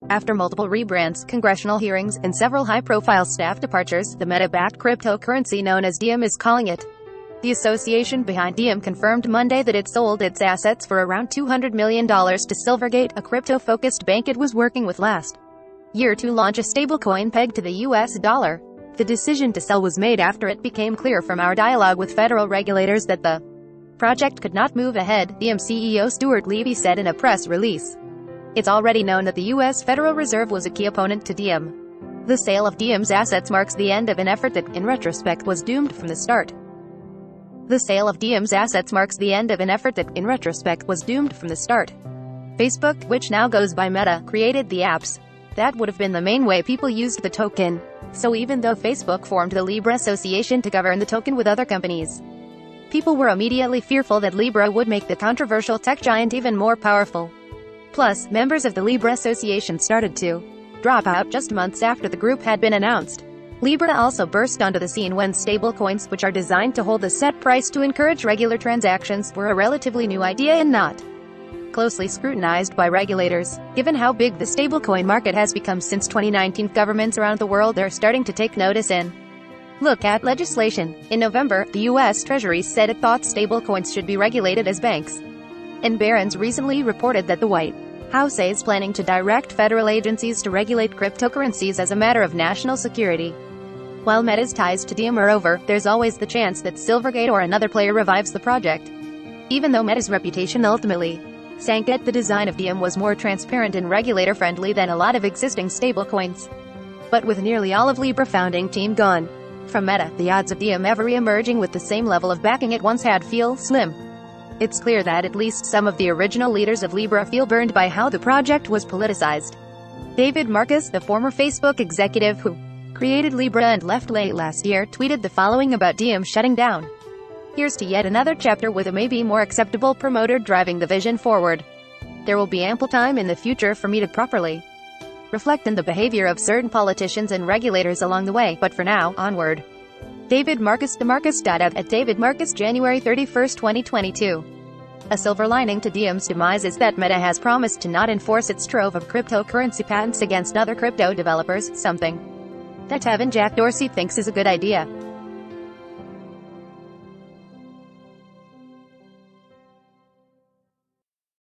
After multiple rebrands, congressional hearings, and several high-profile staff departures, the Meta-backed cryptocurrency known as Diem is calling it. The association behind Diem confirmed Monday that it sold its assets for around $200 million to Silvergate, a crypto-focused bank it was working with last year to launch a stablecoin pegged to the US dollar. The decision to sell was made after it became clear from our dialogue with federal regulators that the project could not move ahead, Diem CEO Stuart Levy said in a press release. It's already known that the U.S. Federal Reserve was a key opponent to Diem. The sale of Diem's assets marks the end of an effort that, in retrospect, was doomed from the start. The sale of Diem's assets marks the end of an effort that, in retrospect, was doomed from the start. Facebook, which now goes by Meta, created the apps. That would have been the main way people used the token. So even though Facebook formed the Libra Association to govern the token with other companies, people were immediately fearful that Libra would make the controversial tech giant even more powerful. Plus, members of the Libra Association started to drop out just months after the group had been announced. Libra also burst onto the scene when stablecoins, which are designed to hold a set price to encourage regular transactions, were a relatively new idea and not closely scrutinized by regulators. Given how big the stablecoin market has become since 2019, governments around the world are starting to take notice and look at legislation. In November, the U.S. Treasury said it thought stablecoins should be regulated as banks. And Barron's recently reported that the White House is planning to direct federal agencies to regulate cryptocurrencies as a matter of national security. While Meta's ties to Diem are over, there's always the chance that Silvergate or another player revives the project. Even though Meta's reputation ultimately sank it, the design of Diem was more transparent and regulator-friendly than a lot of existing stablecoins. But with nearly all of Libra founding team gone from Meta, the odds of Diem ever re-emerging with the same level of backing it once had feel slim. It's clear that at least some of the original leaders of Libra feel burned by how the project was politicized. David Marcus, the former Facebook executive who created Libra and left late last year, tweeted the following about Diem shutting down. Here's to yet another chapter with a maybe more acceptable promoter driving the vision forward. There will be ample time in the future for me to properly reflect on the behavior of certain politicians and regulators along the way, but for now, onward. David Marcus, at David Marcus, January 31, 2022. A silver lining to Diem's demise is that Meta has promised to not enforce its trove of cryptocurrency patents against other crypto developers, something that Jack Dorsey thinks is a good idea.